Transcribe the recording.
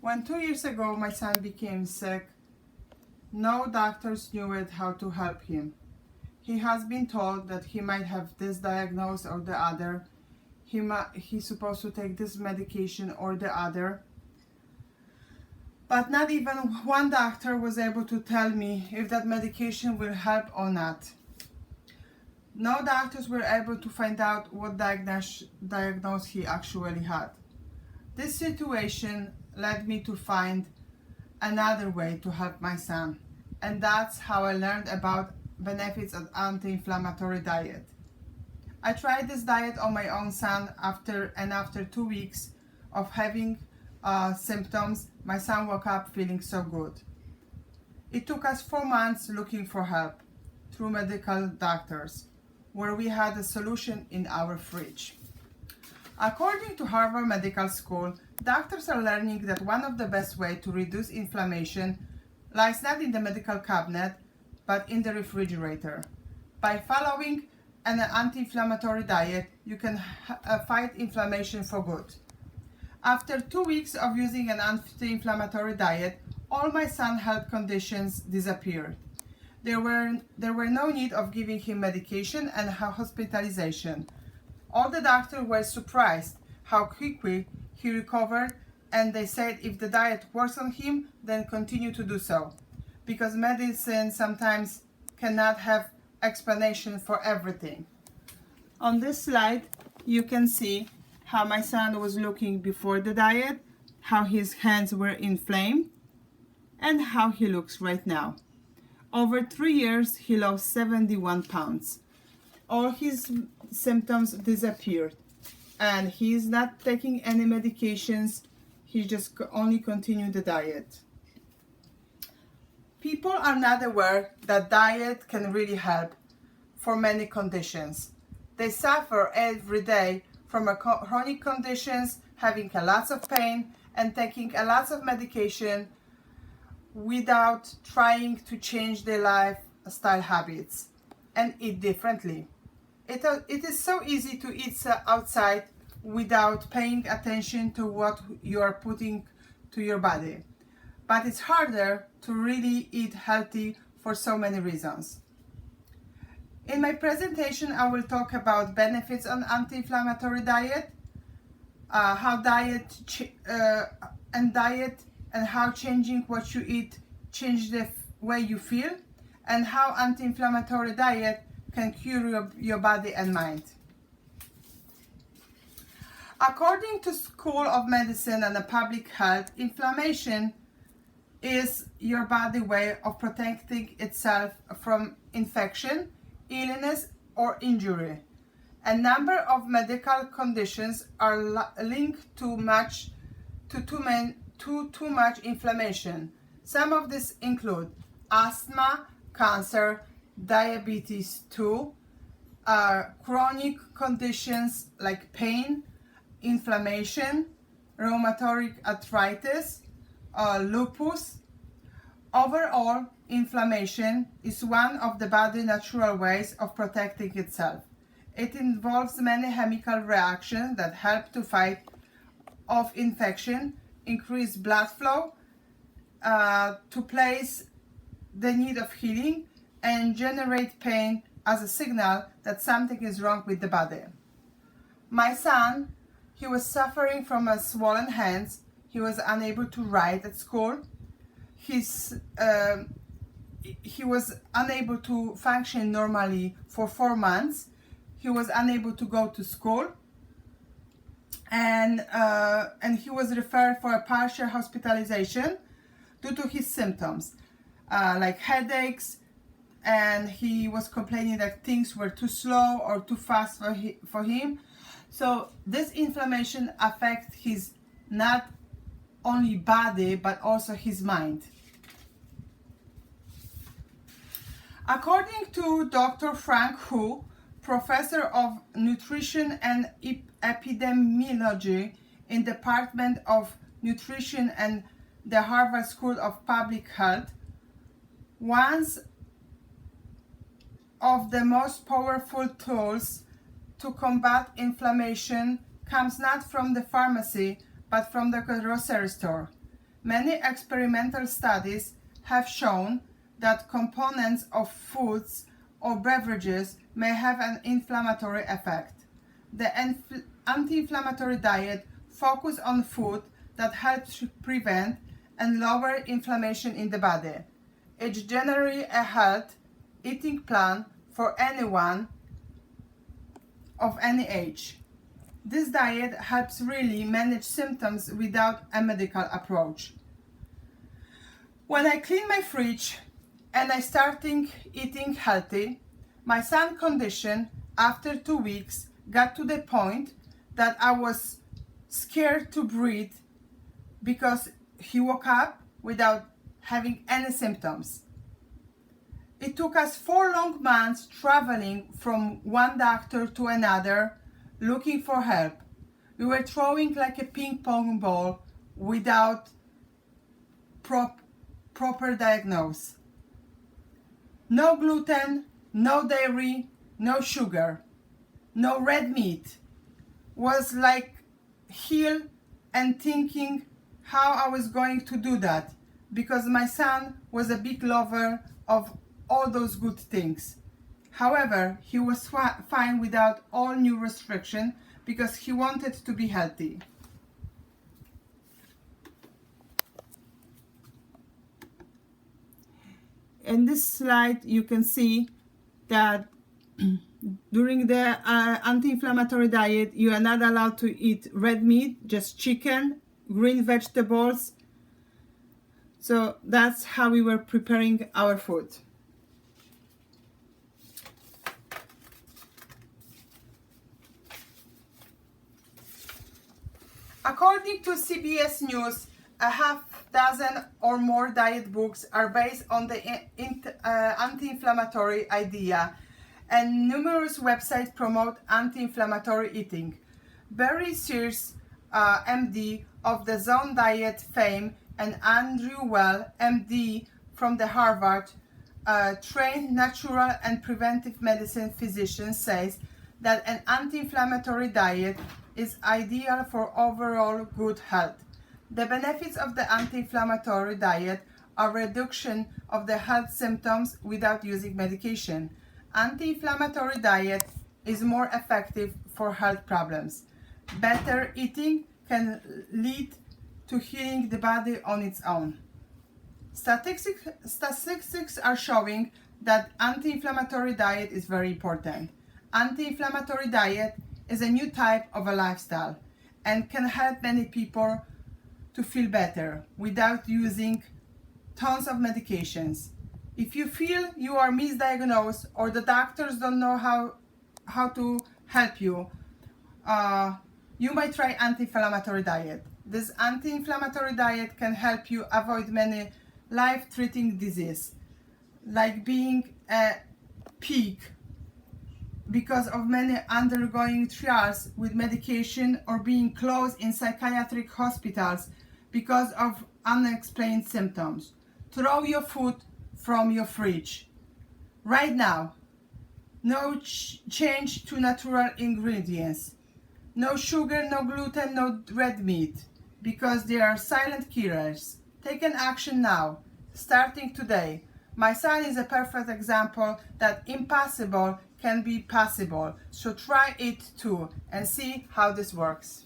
When 2 years ago my son became sick, no doctors knew how to help him. He has been told that he might have this diagnosis or the other. He's supposed to take this medication or the other. But not even one doctor was able to tell me if that medication will help or not. No doctors were able to find out what diagnosis he actually had. This situation led me to find another way to help my son, and that's how I learned about benefits of anti-inflammatory diet. I tried this diet on my own son after 2 weeks of having symptoms, my son woke up feeling so good. It took us 4 months looking for help through medical doctors, where we had a solution in our fridge. According to Harvard Medical School, doctors are learning that one of the best ways to reduce inflammation lies not in the medical cabinet, but in the refrigerator. By following an anti-inflammatory diet, you can fight inflammation for good. After 2 weeks of using an anti-inflammatory diet, all my son's health conditions disappeared. There were no need of giving him medication and hospitalization. All the doctors were surprised how quickly he recovered, and they said if the diet works on him, then continue to do so, because medicine sometimes cannot have explanation for everything. On this slide, you can see how my son was looking before the diet, how his hands were inflamed, and how he looks right now. Over 3 years, he lost 71 pounds. All his symptoms disappeared, and he's not taking any medications. He just only continued the diet. People are not aware that diet can really help for many conditions. They suffer every day from chronic conditions, having a lot of pain and taking a lot of medication without trying to change their lifestyle habits and eat differently. It is so easy to eat outside without paying attention to what you are putting to your body. But it's harder to really eat healthy for so many reasons. In my presentation, I will talk about benefits on anti-inflammatory diet, how diet and how changing what you eat change the way you feel, and how anti-inflammatory diet can cure your body and mind. According to School of Medicine and Public Health, inflammation is your body way of protecting itself from infection, illness, or injury. A number of medical conditions are linked to too much inflammation. Some of these include asthma, cancer, diabetes 2, chronic conditions like pain, inflammation, rheumatoid arthritis, lupus. Overall, inflammation is one of the body's natural ways of protecting itself. It involves many chemical reactions that help to fight off infection, increase blood flow, to place the need of healing, and generate pain as a signal that something is wrong with the body. My son, he was suffering from swollen hands. He was unable to write at school. He was unable to function normally for 4 months. He was unable to go to school, and he was referred for a partial hospitalization due to his symptoms, like headaches, and he was complaining that things were too slow or too fast for him. So this inflammation affects his not only body but also his mind. According to Dr. Frank Hu, professor of nutrition and epidemiology in Department of Nutrition and the Harvard School of Public Health, one of the most powerful tools to combat inflammation comes not from the pharmacy but from the grocery store. Many experimental studies have shown that components of foods or beverages may have an inflammatory effect. The anti-inflammatory diet focuses on food that helps to prevent and lower inflammation in the body. It's generally a health eating plan for anyone of any age. This diet helps really manage symptoms without a medical approach. When I clean my fridge and I started eating healthy, my son's condition after 2 weeks got to the point that I was scared to breathe because he woke up without having any symptoms. It took us 4 long months traveling from one doctor to another looking for help. We were throwing like a ping pong ball without proper diagnosis. No gluten, no dairy, no sugar, no red meat. Was like heal and thinking how I was going to do that, because my son was a big lover of all those good things. However, he was fine without all new restriction because he wanted to be healthy. In this slide, you can see that during the anti-inflammatory diet, you are not allowed to eat red meat, just chicken, green vegetables. So that's how we were preparing our food. According to CBS News, a half dozen or more diet books are based on the anti-inflammatory idea, and numerous websites promote anti-inflammatory eating. Barry Sears, MD of the Zone Diet fame, and Andrew Well, MD from the Harvard, trained natural and preventive medicine physician, says that an anti-inflammatory diet is ideal for overall good health. The benefits of the anti-inflammatory diet are reduction of the health symptoms without using medication. Anti-inflammatory diet is more effective for health problems. Better eating can lead to healing the body on its own. Statistics are showing that anti-inflammatory diet is very important. Anti-inflammatory diet is a new type of a lifestyle and can help many people to feel better without using tons of medications. If you feel you are misdiagnosed or the doctors don't know how to help you, you might try anti-inflammatory diet. This anti-inflammatory diet can help you avoid many life-threatening diseases, like being a pig because of many undergoing trials with medication, or being closed in psychiatric hospitals because of unexplained symptoms. Throw your food from your fridge right now. No change to natural ingredients. No sugar, no gluten, no red meat, because they are silent killers. Take an action now, starting today. My son is a perfect example that impossible can be possible. So try it too and see how this works.